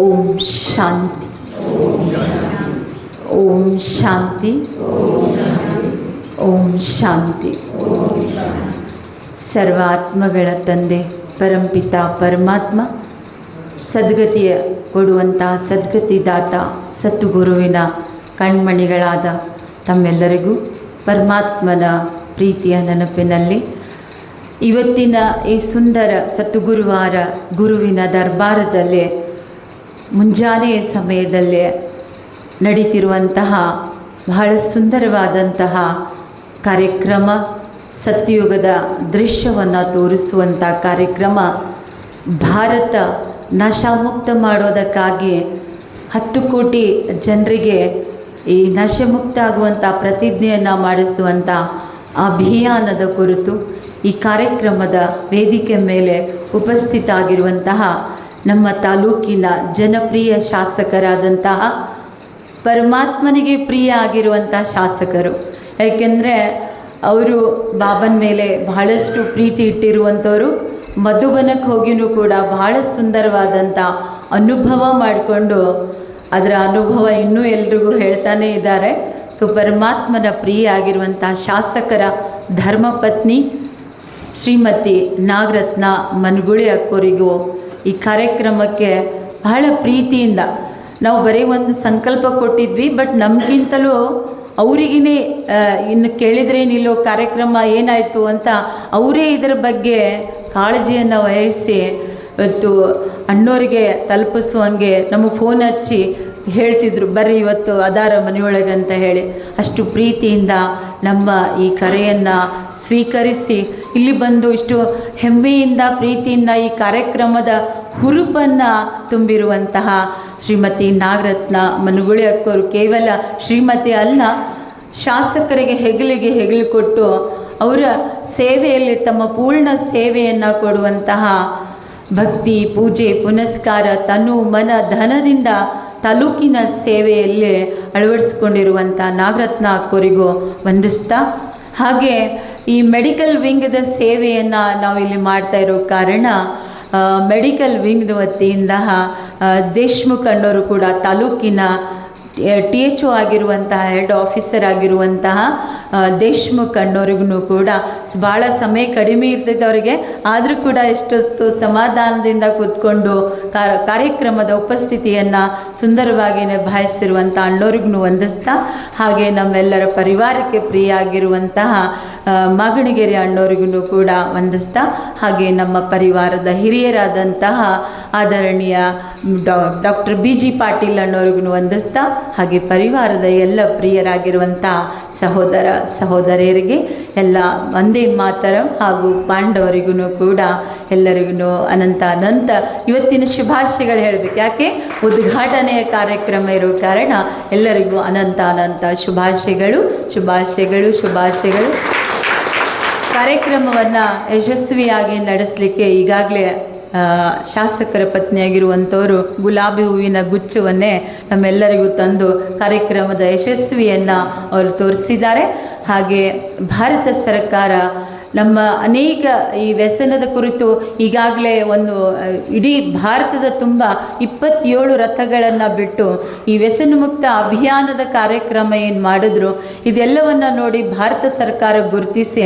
ಓಂ ಶಾಂತಿ. ಓಂ ಶಾಂತಿ. ಓಂ ಶಾಂತಿ. ಸರ್ವಾತ್ಮಗಳ ತಂದೆ ಪರಂಪಿತ ಪರಮಾತ್ಮ ಸದ್ಗತಿಯ ಕೊಡುವಂಥ ಸದ್ಗತಿದಾತ ಸದ್ಗುರುವಿನ ಕಣ್ಮಣಿಗಳಾದ ತಮ್ಮೆಲ್ಲರಿಗೂ ಪರಮಾತ್ಮನ ಪ್ರೀತಿಯ ನೆನಪಿನಲ್ಲಿ ಇವತ್ತಿನ ಈ ಸುಂದರ ಸದ್ಗುರುವಾರ ಗುರುವಿನ ದರ್ಬಾರದಲ್ಲೇ ಮುಂಜಾನೆಯ ಸಮಯದಲ್ಲೇ ನಡೀತಿರುವಂತಹ ಬಹಳ ಸುಂದರವಾದಂತಹ ಕಾರ್ಯಕ್ರಮ, ಸತ್ಯಯುಗದ ದೃಶ್ಯವನ್ನು ತೋರಿಸುವಂಥ ಕಾರ್ಯಕ್ರಮ. ಭಾರತ ನಶಾಮುಕ್ತ ಮಾಡೋದಕ್ಕಾಗಿ 10 ಕೋಟಿ ಜನರಿಗೆ ಈ ನಶೆಮುಕ್ತ ಆಗುವಂಥ ಪ್ರತಿಜ್ಞೆಯನ್ನು ಮಾಡಿಸುವಂಥ ಅಭಿಯಾನದ ಕುರಿತು ಈ ಕಾರ್ಯಕ್ರಮದ ವೇದಿಕೆ ಮೇಲೆ ಉಪಸ್ಥಿತ ಆಗಿರುವಂತಹ ನಮ್ಮ ತಾಲೂಕಿನ ಜನಪ್ರಿಯ ಶಾಸಕರಾದಂತಹ ಪರಮಾತ್ಮನಿಗೆ ಪ್ರಿಯ ಆಗಿರುವಂಥ ಶಾಸಕರು. ಏಕೆಂದರೆ ಅವರು ಬಾಬನ ಮೇಲೆ ಬಹಳಷ್ಟು ಪ್ರೀತಿ ಇಟ್ಟಿರುವಂಥವರು. ಮಧುಬನಕ್ಕೆ ಹೋಗಿಯೂ ಕೂಡ ಬಹಳ ಸುಂದರವಾದಂಥ ಅನುಭವ ಮಾಡಿಕೊಂಡು ಅದರ ಅನುಭವ ಇನ್ನೂ ಎಲ್ರಿಗೂ ಹೇಳ್ತಾನೇ ಇದ್ದಾರೆ. ಸೊ ಪರಮಾತ್ಮನ ಪ್ರಿಯ ಆಗಿರುವಂಥ ಶಾಸಕರ ಧರ್ಮಪತ್ನಿ ಶ್ರೀಮತಿ ನಾಗರತ್ನ ಮನಗುಳಿ ಅಕ್ಕೋರಿಗೂ ಈ ಕಾರ್ಯಕ್ರಮಕ್ಕೆ ಬಹಳ ಪ್ರೀತಿಯಿಂದ ನಾವು ಬರೀ ಒಂದು ಸಂಕಲ್ಪ ಕೊಟ್ಟಿದ್ವಿ. ಬಟ್ ನಮಗಿಂತಲೂ ಅವರಿಗೇ ಇನ್ನು ಕೇಳಿದ್ರೇನಿಲ್ಲೋ ಕಾರ್ಯಕ್ರಮ ಏನಾಯಿತು ಅಂತ ಅವರೇ ಇದರ ಬಗ್ಗೆ ಕಾಳಜಿಯನ್ನು ವಹಿಸಿ ಇವತ್ತು ಅಣ್ಣೋರಿಗೆ ತಲುಪಿಸುವಂಗೆ ನಮಗೆ ಫೋನ್ ಹಚ್ಚಿ ಹೇಳ್ತಿದ್ರು, ಬರ್ರಿ ಇವತ್ತು ಅದಾರ ಮನೆಯೊಳಗೆ ಅಂತ ಹೇಳಿ. ಅಷ್ಟು ಪ್ರೀತಿಯಿಂದ ನಮ್ಮ ಈ ಕರೆಯನ್ನು ಸ್ವೀಕರಿಸಿ ಇಲ್ಲಿ ಬಂದು ಇಷ್ಟು ಹೆಮ್ಮೆಯಿಂದ ಪ್ರೀತಿಯಿಂದ ಈ ಕಾರ್ಯಕ್ರಮದ ಹುರುಪನ್ನು ತುಂಬಿರುವಂತಹ ಶ್ರೀಮತಿ ನಾಗರತ್ನ ಮನಗುಳಿ ಅಕ್ಕೋರು ಕೇವಲ ಶ್ರೀಮತಿ ಅಲ್ಲ, ಶಾಸಕರಿಗೆ ಹೆಗಲಿಗೆ ಹೆಗಲು ಕೊಟ್ಟು ಅವರ ಸೇವೆಯಲ್ಲಿ ತಮ್ಮ ಪೂರ್ಣ ಸೇವೆಯನ್ನು ಕೊಡುವಂತಹ ಭಕ್ತಿ, ಪೂಜೆ, ಪುನಸ್ಕಾರ, ತನು ಮನ ಧನದಿಂದ ತಾಲೂಕಿನ ಸೇವೆಯಲ್ಲಿ ಅಳವಡಿಸ್ಕೊಂಡಿರುವಂಥ ನಾಗರತ್ನ ಅಕ್ಕೋರಿಗೂ ವಂದಿಸ್ತಾ, ಹಾಗೆ ಈ ಮೆಡಿಕಲ್ ವಿಂಗದ ಸೇವೆಯನ್ನು ನಾವು ಇಲ್ಲಿ ಮಾಡ್ತಾ ಇರೋ ಕಾರಣ ಮೆಡಿಕಲ್ ವಿಂಗ್ದ ವತಿಯಿಂದ ದೇಶ್ಮುಖ್ ಅಣ್ಣವರು ಕೂಡ ತಾಲೂಕಿನ THO ಆಗಿರುವಂತಹ ಹೆಡ್ ಆಫೀಸರ್ ಆಗಿರುವಂತಹ ದೇಶ್ಮುಖ್ ಅಣ್ಣವ್ರಿಗೂ ಕೂಡ ಭಾಳ ಸಮಯ ಕಡಿಮೆ ಇರ್ತೈತೆ ಅವರಿಗೆ. ಆದರೂ ಕೂಡ ಎಷ್ಟೊತ್ತು ಸಮಾಧಾನದಿಂದ ಕೂತ್ಕೊಂಡು ಕಾರ್ಯಕ್ರಮದ ಉಪಸ್ಥಿತಿಯನ್ನು ಸುಂದರವಾಗಿ ನಿಭಾಯಿಸಿರುವಂಥ ಅಣ್ಣವ್ರಿಗೂ ವಂದಿಸ್ತಾ, ಹಾಗೆ ನಮ್ಮೆಲ್ಲರ ಪರಿವಾರಕ್ಕೆ ಪ್ರಿಯ ಆಗಿರುವಂತಹ ಮಾಗಣಿಗೆರೆ ಅಣ್ಣವ್ರಿಗೂ ಕೂಡ ವಂದಿಸ್ತಾ, ಹಾಗೆ ನಮ್ಮ ಪರಿವಾರದ ಹಿರಿಯರಾದಂತಹ ಆದರಣೀಯ ಡಾಕ್ಟರ್ BG ಪಾಟೀಲ್ ಅಣ್ಣವ್ರಿಗೂ ವಂದಿಸ್ತಾ, ಹಾಗೆ ಪರಿವಾರದ ಎಲ್ಲ ಪ್ರಿಯರಾಗಿರುವಂಥ ಸಹೋದರ ಸಹೋದರಿಯರಿಗೆ ಎಲ್ಲ ವಂದೇ ಮಾತರಂ ಹಾಗೂ ಪಾಂಡವರಿಗೂ ಕೂಡ ಎಲ್ಲರಿಗೂ ಅನಂತ ಇವತ್ತಿನ ಶುಭಾಶಯಗಳು ಹೇಳಬೇಕು. ಯಾಕೆ ಉದ್ಘಾಟನೆಯ ಕಾರ್ಯಕ್ರಮ ಇರೋ ಕಾರಣ ಎಲ್ಲರಿಗೂ ಅನಂತ ಶುಭಾಶಯಗಳು. ಕಾರ್ಯಕ್ರಮವನ್ನು ಯಶಸ್ವಿಯಾಗಿ ನಡೆಸಲಿಕ್ಕೆ ಈಗಾಗಲೇ ಶಾಸಕರ ಪತ್ನಿಯಾಗಿರುವಂಥವರು ಗುಲಾಬಿ ಹೂವಿನ ಗುಚ್ಛವನ್ನೇ ನಮ್ಮೆಲ್ಲರಿಗೂ ತಂದು ಕಾರ್ಯಕ್ರಮದ ಯಶಸ್ವಿಯನ್ನು ಅವರು ತೋರಿಸಿದ್ದಾರೆ. ಹಾಗೆ ಭಾರತ ಸರ್ಕಾರ ನಮ್ಮ ಅನೇಕ ಈ ವ್ಯಸನದ ಕುರಿತು ಈಗಾಗಲೇ ಒಂದು ಇಡೀ ಭಾರತದ ತುಂಬ 27 ರಥಗಳನ್ನು ಬಿಟ್ಟು ಈ ವ್ಯಸನ ಮುಕ್ತ ಅಭಿಯಾನದ ಕಾರ್ಯಕ್ರಮ ಏನು ಮಾಡಿದ್ರು, ಇದೆಲ್ಲವನ್ನು ನೋಡಿ ಭಾರತ ಸರ್ಕಾರ ಗುರುತಿಸಿ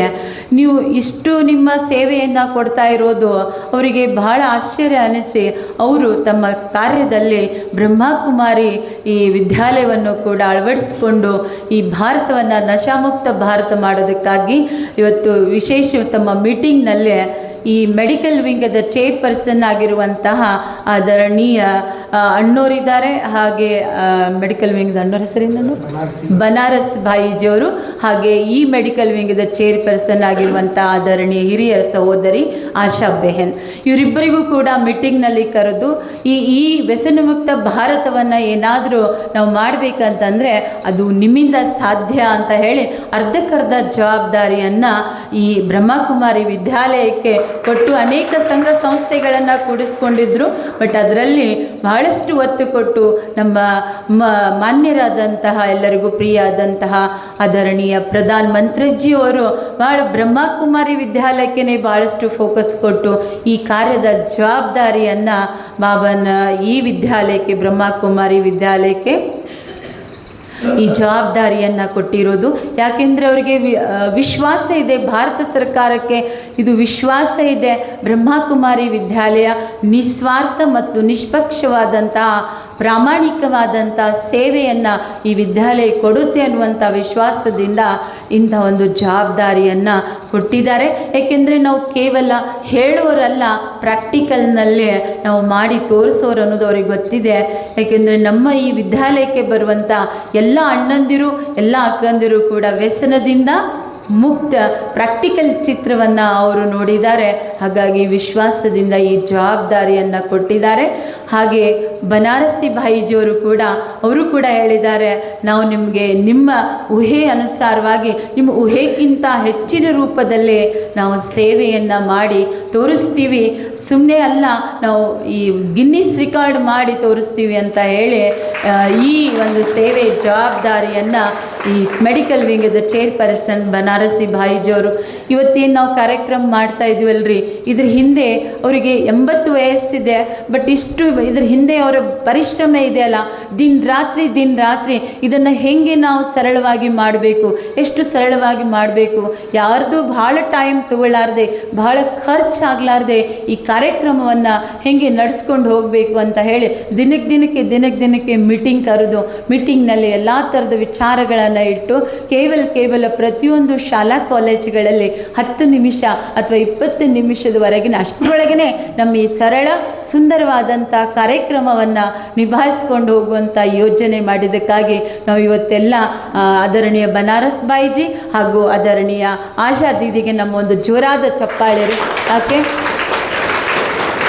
ನೀವು ಇಷ್ಟು ನಿಮ್ಮ ಸೇವೆಯನ್ನು ಕೊಡ್ತಾ ಇರೋದು ಅವರಿಗೆ ಬಹಳ ಆಶ್ಚರ್ಯ ಅನಿಸಿ ಅವರು ತಮ್ಮ ಕಾರ್ಯದಲ್ಲಿ ಬ್ರಹ್ಮಕುಮಾರಿ ಈ ವಿದ್ಯಾಲಯವನ್ನು ಕೂಡ ಅಳವಡಿಸಿಕೊಂಡು ಈ ಭಾರತವನ್ನು ನಶಾಮುಕ್ತ ಭಾರತ ಮಾಡೋದಕ್ಕಾಗಿ ಇವತ್ತು ವಿಶೇಷ ತಮ್ಮ ಮೀಟಿಂಗ್ನಲ್ಲೇ ಈ ಮೆಡಿಕಲ್ ವಿಂಗದ ಚೇರ್ಪರ್ಸನ್ ಆಗಿರುವಂತಹ ಆದರಣೀಯ ಅಣ್ಣೋರಿದ್ದಾರೆ. ಹಾಗೆ ಮೆಡಿಕಲ್ ವಿಂಗದ ಅಣ್ಣೋರ ಹೆಸರೇನು? ಬನಾರಸ್ ಭಾಯಿಜಿಯವರು. ಹಾಗೆ ಈ ಮೆಡಿಕಲ್ ವಿಂಗದ ಚೇರ್ಪರ್ಸನ್ ಆಗಿರುವಂಥ ಆದರಣೀಯ ಹಿರಿಯ ಸಹೋದರಿ ಆಶಾ ಬೆಹನ್, ಇವರಿಬ್ಬರಿಗೂ ಕೂಡ ಮೀಟಿಂಗ್ನಲ್ಲಿ ಕರೆದು ಈ ವ್ಯಸನ ಮುಕ್ತ ಭಾರತವನ್ನು ಏನಾದರೂ ನಾವು ಮಾಡಬೇಕಂತಂದರೆ ಅದು ನಿಮ್ಮಿಂದ ಸಾಧ್ಯ ಅಂತ ಹೇಳಿ ಅರ್ಧಕ್ಕರ್ಧ ಜವಾಬ್ದಾರಿಯನ್ನು ಈ ಬ್ರಹ್ಮಕುಮಾರಿ ವಿದ್ಯಾಲಯಕ್ಕೆ ಕೊಟ್ಟು ಅನೇಕ ಸಂಘ ಸಂಸ್ಥೆಗಳನ್ನು ಕೂಡಿಸ್ಕೊಂಡಿದ್ರು. ಬಟ್ ಅದರಲ್ಲಿ ಬಹಳ ಭಾಳಷ್ಟು ಒತ್ತು ಕೊಟ್ಟು ನಮ್ಮ ಮಾನ್ಯರಾದಂತಹ ಎಲ್ಲರಿಗೂ ಪ್ರಿಯ ಆದಂತಹ ಆದರಣೀಯ ಪ್ರಧಾನ ಮಂತ್ರಿಜಿಯವರು ಭಾಳ ಬ್ರಹ್ಮಕುಮಾರಿ ವಿದ್ಯಾಲಯಕ್ಕೆ ಭಾಳಷ್ಟು ಫೋಕಸ್ ಕೊಟ್ಟು ಈ ಕಾರ್ಯದ ಜವಾಬ್ದಾರಿಯನ್ನು ಬಾಬನ ಈ ವಿದ್ಯಾಲಯಕ್ಕೆ ಬ್ರಹ್ಮಕುಮಾರಿ ವಿದ್ಯಾಲಯಕ್ಕೆ ಈ ಜವಾಬ್ದಾರಿಯನ್ನು ಕೊಟ್ಟಿರೋದು. ಯಾಕೆಂದರೆ ಅವರಿಗೆ ವಿಶ್ವಾಸ ಇದೆ, ಭಾರತ ಸರ್ಕಾರಕ್ಕೆ ಇದು ವಿಶ್ವಾಸ ಇದೆ, ಬ್ರಹ್ಮಕುಮಾರಿ ವಿದ್ಯಾಲಯ ನಿಸ್ವಾರ್ಥ ಮತ್ತು ನಿಷ್ಪಕ್ಷವಾದಂತಹ ಪ್ರಾಮಾಣಿಕವಾದಂಥ ಸೇವೆಯನ್ನು ಈ ವಿದ್ಯಾಲಯ ಕೊಡುತ್ತೆ ಅನ್ನುವಂಥ ವಿಶ್ವಾಸದಿಂದ ಇಂಥ ಒಂದು ಜವಾಬ್ದಾರಿಯನ್ನು ಕೊಟ್ಟಿದ್ದಾರೆ. ಏಕೆಂದರೆ ನಾವು ಕೇವಲ ಹೇಳೋರಲ್ಲ, ಪ್ರಾಕ್ಟಿಕಲ್ನಲ್ಲೇ ನಾವು ಮಾಡಿ ತೋರಿಸೋರು ಅನ್ನೋದು ಅವ್ರಿಗೆ ಗೊತ್ತಿದೆ. ಏಕೆಂದರೆ ನಮ್ಮ ಈ ವಿದ್ಯಾಲಯಕ್ಕೆ ಬರುವಂಥ ಎಲ್ಲ ಅಣ್ಣಂದಿರು ಎಲ್ಲ ಅಕ್ಕಂದಿರು ಕೂಡ ವ್ಯಸನದಿಂದ ಮುಕ್ತ ಪ್ರಾಕ್ಟಿಕಲ್ ಚಿತ್ರವನ್ನು ಅವರು ನೋಡಿದ್ದಾರೆ. ಹಾಗಾಗಿ ವಿಶ್ವಾಸದಿಂದ ಈ ಜವಾಬ್ದಾರಿಯನ್ನು ಕೊಟ್ಟಿದ್ದಾರೆ. ಹಾಗೆ ಬನಾರಸಿ ಭಾಯಿಜಿಯವರು ಕೂಡ ಅವರು ಕೂಡ ಹೇಳಿದ್ದಾರೆ, ನಾವು ನಿಮಗೆ ನಿಮ್ಮ ಊಹೆ ಅನುಸಾರವಾಗಿ ನಿಮ್ಮ ಊಹೆಗಿಂತ ಹೆಚ್ಚಿನ ರೂಪದಲ್ಲೇ ನಾವು ಸೇವೆಯನ್ನು ಮಾಡಿ ತೋರಿಸ್ತೀವಿ, ಸುಮ್ಮನೆ ಅಲ್ಲ ನಾವು ಈ ಗಿನ್ನಿಸ್ ರೆಕಾರ್ಡ್ ಮಾಡಿ ತೋರಿಸ್ತೀವಿ ಅಂತ ಹೇಳಿ ಈ ಒಂದು ಸೇವೆ ಜವಾಬ್ದಾರಿಯನ್ನು ಈ ಮೆಡಿಕಲ್ ವಿಂಗದ ಚೇರ್ಪರ್ಸನ್ ಬನಾರಸಿ ಭಾಯಿಜಿಯವರು ಇವತ್ತೇನು ನಾವು ಕಾರ್ಯಕ್ರಮ ಮಾಡ್ತಾ ಇದ್ವಲ್ರಿ, ಇದ್ರ ಹಿಂದೆ ಅವರಿಗೆ 80 ವಯಸ್ಸಿದೆ. ಬಟ್ ಇಷ್ಟು ಇದ್ರ ಹಿಂದೆ ಅವರ ಪರಿಶ್ರಮ ಇದೆಯಲ್ಲ, ದಿನ ರಾತ್ರಿ ಇದನ್ನು ಹೇಗೆ ನಾವು ಸರಳವಾಗಿ ಮಾಡಬೇಕು, ಎಷ್ಟು ಸರಳವಾಗಿ ಮಾಡಬೇಕು, ಯಾರ್ದು ಭಾಳ ಟೈಮ್ ತಗೊಳ್ಳಾರ್ದೆ ಭಾಳ ಖರ್ಚಾಗಲಾರ್ದೆ ಈ ಕಾರ್ಯಕ್ರಮವನ್ನು ಹೇಗೆ ನಡೆಸ್ಕೊಂಡು ಹೋಗಬೇಕು ಅಂತ ಹೇಳಿ ದಿನಕ್ಕೆ ಮೀಟಿಂಗ್ ಕರೆದು ಮೀಟಿಂಗ್ನಲ್ಲಿ ಎಲ್ಲ ಥರದ ವಿಚಾರಗಳನ್ನು ಇಟ್ಟು ಕೇವಲ ಪ್ರತಿಯೊಂದು ಶಾಲಾ ಕಾಲೇಜುಗಳಲ್ಲಿ 10 ನಿಮಿಷ ಅಥವಾ 20 ನಿಮಿಷದವರೆಗಿನ ಅಷ್ಟರೊಳಗನೆ ನಮ್ಮ ಈ ಸರಳ ಸುಂದರವಾದಂಥ ಕಾರ್ಯಕ್ರಮವನ್ನು ನಿಭಾಯಿಸ್ಕೊಂಡು ಹೋಗುವಂಥ ಯೋಜನೆ ಮಾಡಿದ್ದಕ್ಕಾಗಿ ನಾವು ಇವತ್ತೆಲ್ಲ ಆದರಣೀಯ ಬನಾರಸ್ ಬಾಯಿಜಿ ಹಾಗೂ ಆದರಣೀಯ ಆಶಾ ದೀದಿಗೆ ನಮ್ಮ ಒಂದು ಜೋರಾದ ಚಪ್ಪಾಳೆ. ಯಾಕೆ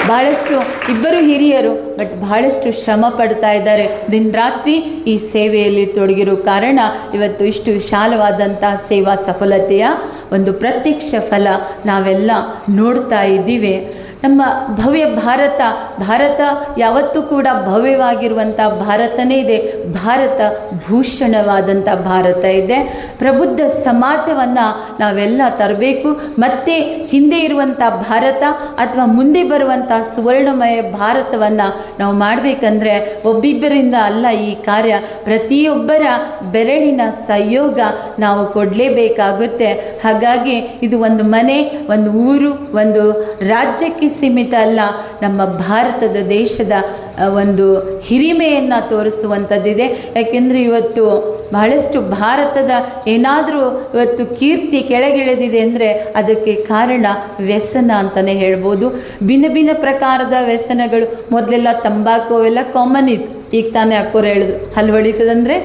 ಭಾಳಷ್ಟು ಇಬ್ಬರು ಹಿರಿಯರು ಬಟ್ ಭಾಳಷ್ಟು ಶ್ರಮ ಪಡ್ತಾ ಇದ್ದಾರೆ, ದಿನ ರಾತ್ರಿ ಈ ಸೇವೆಯಲ್ಲಿ ತೊಡಗಿರೋ ಕಾರಣ ಇವತ್ತು ಇಷ್ಟು ವಿಶಾಲವಾದಂಥ ಸೇವಾ ಸಫಲತೆಯ ಒಂದು ಪ್ರತ್ಯಕ್ಷ ಫಲ ನಾವೆಲ್ಲ ನೋಡ್ತಾ ಇದ್ದೀವಿ. ನಮ್ಮ ಭವ್ಯ ಭಾರತ ಯಾವತ್ತೂ ಕೂಡ ಭವ್ಯವಾಗಿರುವಂಥ ಭಾರತನೇ ಇದೆ, ಭಾರತ ಭೂಷಣವಾದಂಥ ಭಾರತ ಇದೆ. ಪ್ರಬುದ್ಧ ಸಮಾಜವನ್ನು ನಾವೆಲ್ಲ ತರಬೇಕು. ಮತ್ತು ಹಿಂದೆ ಇರುವಂಥ ಭಾರತ ಅಥವಾ ಮುಂದೆ ಬರುವಂಥ ಸುವರ್ಣಮಯ ಭಾರತವನ್ನು ನಾವು ಮಾಡಬೇಕಂದ್ರೆ ಒಬ್ಬಿಬ್ಬರಿಂದ ಅಲ್ಲ, ಈ ಕಾರ್ಯ ಪ್ರತಿಯೊಬ್ಬರ ಬೆರಳಿನ ಸಹಯೋಗ ನಾವು ಕೊಡಲೇಬೇಕಾಗುತ್ತೆ. ಹಾಗಾಗಿ ಇದು ಒಂದು ಮನೆ, ಒಂದು ಊರು, ಒಂದು ರಾಜ್ಯಕ್ಕೆ ಸೀಮಿತ ಅಲ್ಲ, ನಮ್ಮ ಭಾರತದ ದೇಶದ ಒಂದು ಹಿರಿಮೆಯನ್ನು ತೋರಿಸುವಂಥದ್ದಿದೆ. ಯಾಕೆಂದರೆ ಇವತ್ತು ಬಹಳಷ್ಟು ಭಾರತದ ಏನಾದರೂ ಇವತ್ತು ಕೀರ್ತಿ ಕೆಳಗಿಳಿದಿದೆ ಅಂದರೆ ಅದಕ್ಕೆ ಕಾರಣ ವ್ಯಸನ ಅಂತಲೇ ಹೇಳ್ಬೋದು. ಭಿನ್ನ ಪ್ರಕಾರದ ವ್ಯಸನಗಳು. ಮೊದಲೆಲ್ಲ ತಂಬಾಕು ಅವೆಲ್ಲ ಕಾಮನ್ ಇತ್ತು, ಈಗ ತಾನೇ ಅಕ್ಕೋರು ಹೇಳಿದ್ರು ಹಲ್ಲು ಹೊಡಿತದಂದರೆ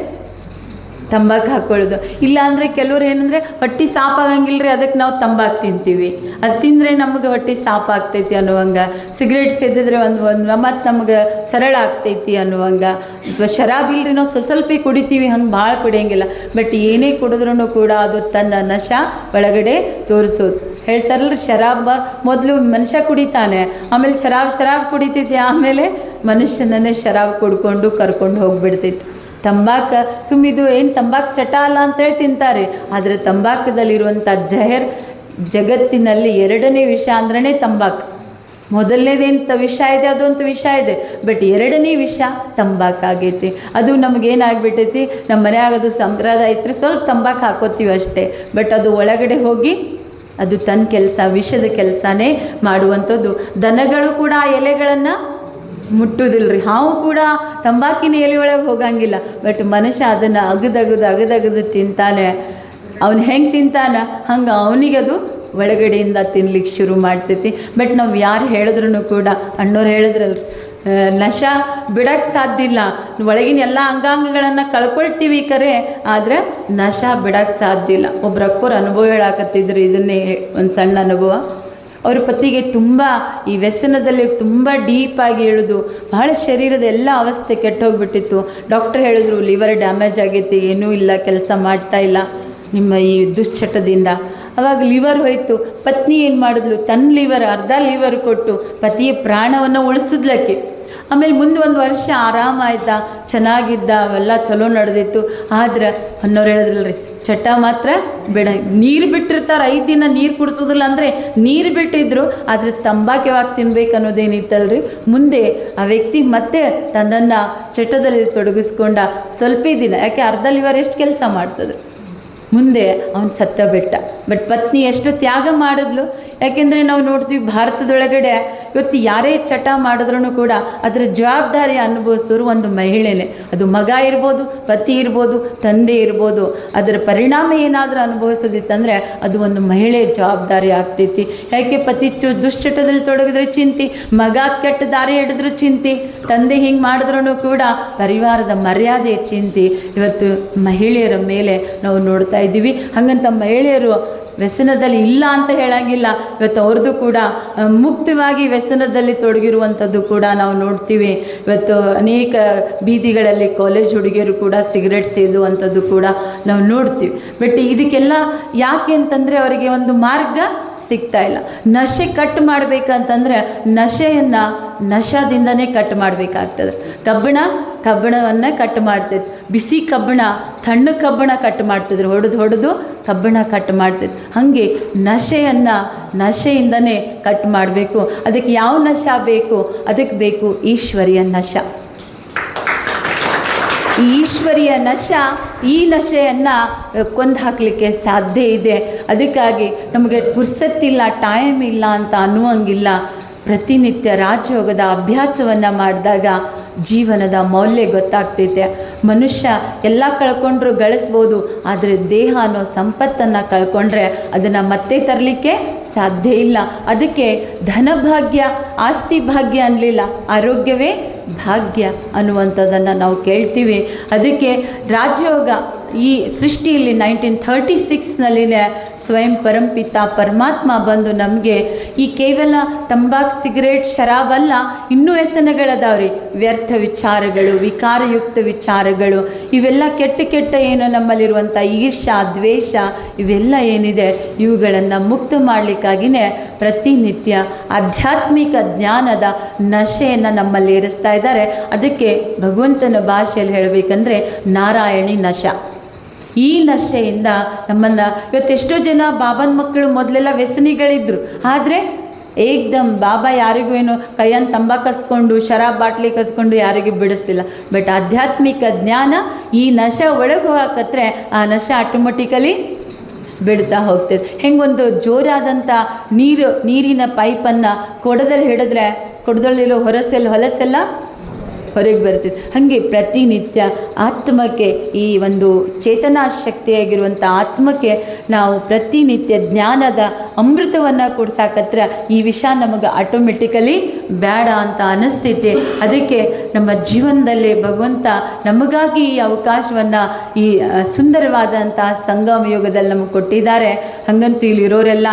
ತಂಬಾಕು ಹಾಕ್ಕೊಳ್ಳೋದು. ಇಲ್ಲ ಕೆಲವ್ರು ಏನಂದರೆ ಹೊಟ್ಟೆ ಸಾಪಾಗಂಗಿಲ್ಲ ರೀ, ಅದಕ್ಕೆ ನಾವು ತಂಬಾಕು ತಿಂತೀವಿ, ಅದು ತಿಂದರೆ ನಮಗೆ ಹೊಟ್ಟೆ ಸಾಪಾಗ್ತೈತಿ ಅನ್ನುವಂಗೆ. ಸಿಗರೇಟ್ ಸೇದಿದ್ರೆ ಒಂದು ಮತ್ತು ನಮಗೆ ಸರಳ ಆಗ್ತೈತಿ ಅನ್ನುವಂಗೆ. ಅಥವಾ ಶರಾಬ್ ಇಲ್ಲರಿ, ನಾವು ಸ್ವಲ್ಪ ಕುಡಿತೀವಿ, ಹಂಗೆ ಭಾಳ ಕುಡಿಯೋಂಗಿಲ್ಲ. ಬಟ್ ಏನೇ ಕುಡಿದ್ರೂ ಕೂಡ ಅದು ತನ್ನ ನಶ ಒಳಗಡೆ ತೋರಿಸೋದು. ಹೇಳ್ತಾರಲ್ಲ, ಶರಾಬ್ ಮೊದಲು ಮನುಷ್ಯ ಕುಡಿತಾನೆ, ಆಮೇಲೆ ಶರಾಬ್ ಕುಡಿತೈತಿ, ಆಮೇಲೆ ಮನುಷ್ಯನನ್ನೇ ಶರಾಬ್ ಕುಡ್ಕೊಂಡು ಕರ್ಕೊಂಡು ಹೋಗಿಬಿಡ್ತೈತಿ. ತಂಬಾಕು ಸುಮ್ಮಿದು ಏನು ತಂಬಾಕು ಚಟ ಅಲ್ಲ ಅಂತೇಳಿ ತಿಂತಾರೆ, ಆದರೆ ತಂಬಾಕದಲ್ಲಿರುವಂಥ ಜಹರ್ ಜಗತ್ತಿನಲ್ಲಿ 2ನೇ ವಿಷ ಅಂದ್ರೇ ತಂಬಾಕು. ಮೊದಲನೇದೇಂತ ವಿಷ ಇದೆ, ಅದಂತೂ ವಿಷ ಇದೆ, ಬಟ್ 2ನೇ ವಿಷ ತಂಬಾಕಾಗೈತಿ. ಅದು ನಮಗೇನಾಗ್ಬಿಟ್ಟೈತಿ, ನಮ್ಮ ಮನೆಯಾಗದು ಸಂಪ್ರದಾಯ ಐತ್ರಿ, ಸ್ವಲ್ಪ ತಂಬಾಕು ಹಾಕೋತೀವಿ ಅಷ್ಟೇ, ಬಟ್ ಅದು ಒಳಗಡೆ ಹೋಗಿ ಅದು ತನ್ನ ಕೆಲಸ, ವಿಷದ ಕೆಲಸನೇ ಮಾಡುವಂಥದ್ದು. ದನಗಳು ಕೂಡ ಆ ಎಲೆಗಳನ್ನು ಮುಟ್ಟುವುದಿಲ್ಲ ರೀ, ಹಾವು ಕೂಡ ತಂಬಾಕಿನ ಎಲೆ ಒಳಗೆ ಹೋಗಂಗಿಲ್ಲ, ಬಟ್ ಮನುಷ್ಯ ಅದನ್ನು ಅಗದಗದು ತಿಂತಾನೆ. ಅವನು ಹೆಂಗೆ ತಿಂತಾನ ಹಂಗೆ ಅವನಿಗದು ಒಳಗಡೆಯಿಂದ ತಿನ್ಲಿಕ್ಕೆ ಶುರು ಮಾಡ್ತೈತಿ. ಬಟ್ ನಾವು ಯಾರು ಹೇಳಿದ್ರು ಕೂಡ, ಅಣ್ಣವ್ರು ಹೇಳಿದ್ರಲ್ರಿ, ನಶ ಬಿಡೋಕ್ಕೆ ಸಾಧ್ಯ ಇಲ್ಲ, ಒಳಗಿನ ಎಲ್ಲ ಅಂಗಾಂಗಗಳನ್ನು ಕಳ್ಕೊಳ್ತೀವಿ ಕರೆ, ಆದರೆ ನಶ ಬಿಡೋಕ್ಕೆ ಸಾಧ್ಯ ಇಲ್ಲ. ಒಬ್ರು ಅಕ್ಕೋರು ಅನುಭವ ಹೇಳಾಕತ್ತಿದ್ರು, ಇದನ್ನೇ ಒಂದು ಸಣ್ಣ ಅನುಭವ. ಅವ್ರ ಪತಿಗೆ ತುಂಬ ಈ ವ್ಯಸನದಲ್ಲಿ ತುಂಬ ಡೀಪಾಗಿ ಇಳಿದು ಭಾಳ ಶರೀರದ ಎಲ್ಲ ಅವಸ್ಥೆ ಕೆಟ್ಟೋಗ್ಬಿಟ್ಟಿತ್ತು. ಡಾಕ್ಟರ್ ಹೇಳಿದ್ರು ಲಿವರ್ ಡ್ಯಾಮೇಜ್ ಆಗೈತಿ, ಏನೂ ಇಲ್ಲ, ಕೆಲಸ ಮಾಡ್ತಾ ಇಲ್ಲ ನಿಮ್ಮ ಈ ದುಶ್ಚಟದಿಂದ. ಅವಾಗ ಲಿವರ್ ಹೋಯ್ತು. ಪತ್ನಿ ಏನು ಮಾಡಿದ್ಲು, ತನ್ನ ಲಿವರ್ ಅರ್ಧ ಲಿವರ್ ಕೊಟ್ಟು ಪತಿಯ ಪ್ರಾಣವನ್ನು ಉಳಿಸಿದ್ಲಕ್ಕೆ. ಆಮೇಲೆ ಮುಂದೆ ಒಂದು ವರ್ಷ ಆರಾಮಾಯ್ತಾ, ಚೆನ್ನಾಗಿದ್ದ, ಅವೆಲ್ಲ ಚಲೋ ನಡೆದಿತ್ತು. ಆದ್ರೆ ಅನ್ನೋರು ಹೇಳಿದ್ರಲ್ರಿ, ಚಟ ಮಾತ್ರ ಬೇಡ. ನೀರು ಬಿಟ್ಟಿರ್ತಾರೆ, 5 ದಿನ ನೀರು ಕುಡಿಸೋದಿಲ್ಲ ಅಂದರೆ ನೀರು ಬಿಟ್ಟಿದ್ರು, ಆದರೆ ತಂಬಾಕು ಯಾವಾಗ ತಿನ್ಬೇಕು ಅನ್ನೋದೇನಿತ್ತಲ್ರಿ. ಮುಂದೆ ಆ ವ್ಯಕ್ತಿ ಮತ್ತೆ ತನ್ನನ್ನು ಚಟದಲ್ಲಿ ತೊಡಗಿಸ್ಕೊಂಡ. ಸ್ವಲ್ಪ ದಿನ, ಯಾಕೆ ಅರ್ಧ ಲಿವರ್ ಎಷ್ಟು ಕೆಲಸ ಮಾಡ್ತದೆ, ಮುಂದೆ ಅವನು ಸತ್ತ ಬಿಟ್ಟ. ಬಟ್ ಪತ್ನಿ ಎಷ್ಟು ತ್ಯಾಗ ಮಾಡಿದ್ಲು. ಯಾಕೆಂದರೆ ನಾವು ನೋಡ್ತೀವಿ ಭಾರತದೊಳಗಡೆ ಇವತ್ತು ಯಾರೇ ಚಟ ಮಾಡಿದ್ರೂ ಕೂಡ ಅದರ ಜವಾಬ್ದಾರಿ ಅನುಭವಿಸೋರು ಒಂದು ಮಹಿಳೆನೇ. ಅದು ಮಗ ಇರ್ಬೋದು, ಪತಿ ಇರ್ಬೋದು, ತಂದೆ ಇರ್ಬೋದು. ಅದರ ಪರಿಣಾಮ ಏನಾದರೂ ಅನುಭವಿಸೋದಿತ್ತಂದರೆ ಅದು ಒಂದು ಮಹಿಳೆಯ ಜವಾಬ್ದಾರಿ ಆಗ್ತೈತಿ. ಯಾಕೆ ಪತಿ ದುಶ್ಚಟದಲ್ಲಿ ತೊಡಗಿದ್ರೆ ಚಿಂತೆ, ಮಗ ಕೆಟ್ಟ ದಾರಿ ಹಿಡಿದ್ರು ಚಿಂತೆ, ತಂದೆ ಹಿಂಗೆ ಮಾಡಿದ್ರೂ ಕೂಡ ಪರಿವಾರದ ಮರ್ಯಾದೆ ಚಿಂತೆ ಇವತ್ತು ಮಹಿಳೆಯರ ಮೇಲೆ ನಾವು ನೋಡ್ತಾ ಇದ್ದೀವಿ. ಹಾಗಂತ ಮಹಿಳೆಯರು ವ್ಯಸನದಲ್ಲಿ ಇಲ್ಲ ಅಂತ ಹೇಳಂಗಿಲ್ಲ. ಇವತ್ತು ಅವ್ರದ್ದು ಕೂಡ ಮುಕ್ತವಾಗಿ ವ್ಯಸನದಲ್ಲಿ ತೊಡಗಿರುವಂಥದ್ದು ಕೂಡ ನಾವು ನೋಡ್ತೀವಿ. ಇವತ್ತು ಅನೇಕ ಬೀದಿಗಳಲ್ಲಿ ಕಾಲೇಜ್ ಹುಡುಗಿಯರು ಕೂಡ ಸಿಗರೆಟ್ ಸೇದುವಂಥದ್ದು ಕೂಡ ನಾವು ನೋಡ್ತೀವಿ. ಬಟ್ ಇದಕ್ಕೆಲ್ಲ ಯಾಕೆ ಅಂತಂದರೆ ಅವರಿಗೆ ಒಂದು ಮಾರ್ಗ ಸಿಗ್ತಾ ಇಲ್ಲ. ನಶೆ ಕಟ್ ಮಾಡಬೇಕಂತಂದರೆ ನಶೆಯನ್ನು ನಶಾದಿಂದನೇ ಕಟ್ ಮಾಡಬೇಕಾಗ್ತದೆ. ಕಬ್ಬಣವನ್ನು ಕಟ್ ಮಾಡ್ತೈತೆ, ಬಿಸಿ ಕಬ್ಬಣ ತಣ್ಣ ಕಬ್ಬಣ ಕಟ್ ಮಾಡ್ತಿದ್ರು, ಹೊಡೆದು ಕಬ್ಬಣ ಕಟ್ ಮಾಡ್ತಿದ್ರು. ಹಾಗೆ ನಶೆಯಿಂದನೇ ಕಟ್ ಮಾಡಬೇಕು. ಅದಕ್ಕೆ ಯಾವ ನಶ ಬೇಕು? ಅದಕ್ಕೆ ಬೇಕು ಈಶ್ವರಿಯ ನಶ. ಈ ಈಶ್ವರಿಯ ನಶ, ಈ ನಶೆಯನ್ನು ಕೊಂದು ಹಾಕಲಿಕ್ಕೆ ಸಾಧ್ಯ ಇದೆ. ಅದಕ್ಕಾಗಿ ನಮಗೆ ಪುರ್ಸತ್ತಿಲ್ಲ, ಟೈಮ್ ಇಲ್ಲ ಅಂತ ಅನ್ನುವಂಗಿಲ್ಲ. ಪ್ರತಿನಿತ್ಯ ರಾಜಯೋಗದ ಅಭ್ಯಾಸವನ್ನು ಮಾಡಿದಾಗ ಜೀವನದ ಮೌಲ್ಯ ಗೊತ್ತಾಗ್ತೈತೆ. ಮನುಷ್ಯ ಎಲ್ಲ ಕಳ್ಕೊಂಡ್ರು ಗಳಿಸ್ಬೋದು, ಆದರೆ ದೇಹ ಅನ್ನೋ ಸಂಪತ್ತನ್ನು ಕಳ್ಕೊಂಡ್ರೆ ಅದನ್ನು ಮತ್ತೆ ತರಲಿಕ್ಕೆ ಸಾಧ್ಯ ಇಲ್ಲ. ಅದಕ್ಕೆ ಧನಭಾಗ್ಯ, ಆಸ್ತಿ ಭಾಗ್ಯ ಅನ್ನಲಿಲ್ಲ, ಆರೋಗ್ಯವೇ ಭಾಗ್ಯ ಅನ್ನುವಂಥದ್ದನ್ನು ನಾವು ಕೇಳ್ತೀವಿ. ಅದಕ್ಕೆ ರಾಜಯೋಗ ಈ ಸೃಷ್ಟಿಯಲ್ಲಿ 1936ನಲ್ಲಿನೇ ಸ್ವಯಂ ಪರಂಪಿತ ಪರಮಾತ್ಮ ಬಂದು ನಮಗೆ ಈ ಕೇವಲ ತಂಬಾಕು, ಸಿಗರೇಟ್, ಶರಾಬಲ್ಲ, ಇನ್ನೂ ವ್ಯಸನಗಳದಾವ್ರಿ. ವ್ಯರ್ಥ ವಿಚಾರಗಳು, ವಿಕಾರಯುಕ್ತ ವಿಚಾರಗಳು, ಇವೆಲ್ಲ ಕೆಟ್ಟ ಏನು ನಮ್ಮಲ್ಲಿರುವಂಥ ಈರ್ಷಾ, ದ್ವೇಷ, ಇವೆಲ್ಲ ಏನಿದೆ ಇವುಗಳನ್ನು ಮುಕ್ತ ಮಾಡಲಿಕ್ಕಾಗಿಯೇ ಪ್ರತಿನಿತ್ಯ ಆಧ್ಯಾತ್ಮಿಕ ಜ್ಞಾನದ ನಶೆಯನ್ನು ನಮ್ಮಲ್ಲಿ ಏರಿಸ್ತಾ ಇದ್ದಾರೆ. ಅದಕ್ಕೆ ಭಗವಂತನ ಭಾಷೆಯಲ್ಲಿ ಹೇಳಬೇಕಂದ್ರೆ ನಾರಾಯಣಿ ನಶ. ಈ ನಶೆಯಿಂದ ನಮ್ಮನ್ನು ಇವತ್ತೆಷ್ಟೋ ಜನ ಬಾಬನ ಮಕ್ಕಳು ಮೊದಲೆಲ್ಲ ವ್ಯಸನಿಗಳಿದ್ರು, ಆದರೆ ಏಕ್ದಮ್ ಬಾಬಾ ಯಾರಿಗೂ ಏನು ಕೈಯನ್ನು ತಂಬಾಕು ಕಸ್ಕೊಂಡು, ಶರಾಬ್ ಬಾಟ್ಲಿ ಕಸ್ಕೊಂಡು ಯಾರಿಗೂ ಬಿಡಿಸ್ತಿಲ್ಲ. ಬಟ್ ಆಧ್ಯಾತ್ಮಿಕ ಜ್ಞಾನ ಈ ನಶ ಒಳಗೆ ಹಾಕತ್ರೆ ಆ ನಶ ಆಟೋಮೆಟಿಕಲಿ ಬಿಡ್ತಾ ಹೋಗ್ತದೆ. ಹೆಂಗೊಂದು ಜೋರಾದಂಥ ನೀರಿನ ಪೈಪನ್ನು ಕೊಡದಲ್ಲಿ ಹಿಡಿದ್ರೆ ಕೊಡದಲ್ಲಿರೋ ಹೊಲಸೆಲ್ಲ ಹೊರಗೆ ಬರ್ತಿದೆ. ಹಾಗೆ ಪ್ರತಿನಿತ್ಯ ಆತ್ಮಕ್ಕೆ, ಈ ಒಂದು ಚೇತನಾ ಶಕ್ತಿಯಾಗಿರುವಂಥ ಆತ್ಮಕ್ಕೆ ನಾವು ಪ್ರತಿನಿತ್ಯ ಜ್ಞಾನದ ಅಮೃತವನ್ನು ಕೊಡ್ಸಾಕತ್ರ ಈ ವಿಷಯ ನಮಗೆ ಆಟೋಮೆಟಿಕಲಿ ಬೇಡ ಅಂತ ಅನ್ನಿಸ್ತೈತೆ. ಅದಕ್ಕೆ ನಮ್ಮ ಜೀವನದಲ್ಲಿ ಭಗವಂತ ನಮಗಾಗಿ ಈ ಅವಕಾಶವನ್ನು, ಈ ಸುಂದರವಾದಂಥ ಸಂಗಮ ಯೋಗದಲ್ಲಿ ನಮಗೆ ಕೊಟ್ಟಿದ್ದಾರೆ. ಹಾಗಂತೂ ಇಲ್ಲಿರೋರೆಲ್ಲ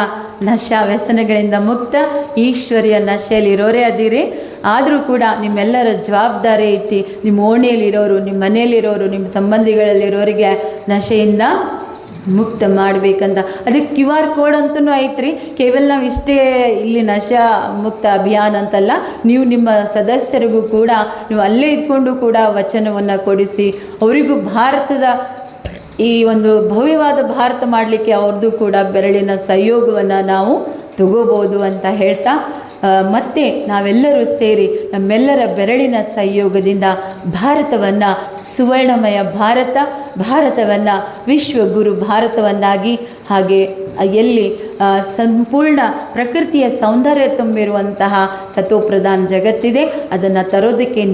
ನಶಾ ವ್ಯಸನಗಳಿಂದ ಮುಕ್ತ ಈಶ್ವರಿಯ ನಶೆಯಲ್ಲಿರೋರೇ ಅದೀರಿ. ಆದರೂ ಕೂಡ ನಿಮ್ಮೆಲ್ಲರ ಜವಾಬ್ದಾರಿ ಐತಿ. ನಿಮ್ಮ ಓಣಿಯಲ್ಲಿರೋರು, ನಿಮ್ಮ ಮನೆಯಲ್ಲಿರೋರು, ನಿಮ್ಮ ಸಂಬಂಧಿಗಳಲ್ಲಿರೋರಿಗೆ ನಶೆಯಿಂದ ಮುಕ್ತ ಮಾಡಬೇಕಂತ. ಅದಕ್ಕೆ QR ಕೋಡ್ ಅಂತೂ ಐತ್ರಿ. ಕೇವಲ ನಾವು ಇಷ್ಟೇ ಇಲ್ಲಿ ನಶಾ ಮುಕ್ತ ಅಭಿಯಾನ ಅಂತಲ್ಲ, ನೀವು ನಿಮ್ಮ ಸದಸ್ಯರಿಗೂ ಕೂಡ ನೀವು ಅಲ್ಲೇ ಇದ್ಕೊಂಡು ಕೂಡ ವಚನವನ್ನು ಕೊಡಿಸಿ ಅವರಿಗೂ ಭಾರತದ ಈ ಒಂದು ಭವ್ಯವಾದ ಭಾರತ ಮಾಡಲಿಕ್ಕೆ ಅವ್ರದ್ದು ಕೂಡ ಬೆರಳಿನ ಸಹಯೋಗವನ್ನು ನಾವು ತಗೋಬೋದು ಅಂತ ಹೇಳ್ತಾ, ಮತ್ತೆ ನಾವೆಲ್ಲರೂ ಸೇರಿ ನಮ್ಮೆಲ್ಲರ ಬೆರಳಿನ ಸಹಯೋಗದಿಂದ ಭಾರತವನ್ನು ಸುವರ್ಣಮಯ ಭಾರತವನ್ನು ವಿಶ್ವಗುರು ಭಾರತವನ್ನಾಗಿ, ಹಾಗೆ ಎಲ್ಲಿ ಸಂಪೂರ್ಣ ಪ್ರಕೃತಿಯ ಸೌಂದರ್ಯ ತುಂಬಿರುವಂತಹ ಸತೋಪ್ರಧಾನ ಜಗತ್ತಿದೆ, ಅದನ್ನು ತರೋದಕ್ಕೆ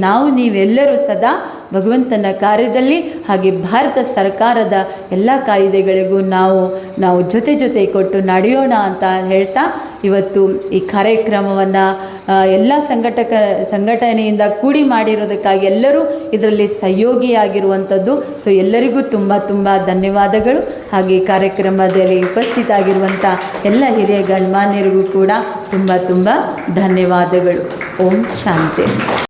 ನೀವೆಲ್ಲರೂ ಸದಾ ಭಗವಂತನ ಕಾರ್ಯದಲ್ಲಿ, ಹಾಗೆ ಭಾರತ ಸರ್ಕಾರದ ಎಲ್ಲ ಕಾಯ್ದೆಗಳಿಗೂ ನಾವು ಜೊತೆ ಕೊಟ್ಟು ನಡೆಯೋಣ ಅಂತ ಹೇಳ್ತಾ, ಇವತ್ತು ಈ ಕಾರ್ಯಕ್ರಮವನ್ನು ಎಲ್ಲ ಸಂಘಟನೆಯಿಂದ ಕೂಡಿ ಮಾಡಿರೋದಕ್ಕಾಗಿ ಎಲ್ಲರೂ ಇದರಲ್ಲಿ ಸಹಯೋಗಿಯಾಗಿರುವಂಥದ್ದು. ಸೊ ಎಲ್ಲರಿಗೂ ತುಂಬ ಧನ್ಯವಾದಗಳು. ಹಾಗೆ ಕಾರ್ಯಕ್ರಮದಲ್ಲಿ ಉಪಸ್ಥಿತರಾಗಿರುವಂಥ ಎಲ್ಲ ಹಿರಿಯ ಗಣ್ಯಮಾನ್ಯರಿಗೂ ಕೂಡ ತುಂಬ ಧನ್ಯವಾದಗಳು. ಓಂ ಶಾಂತಿ.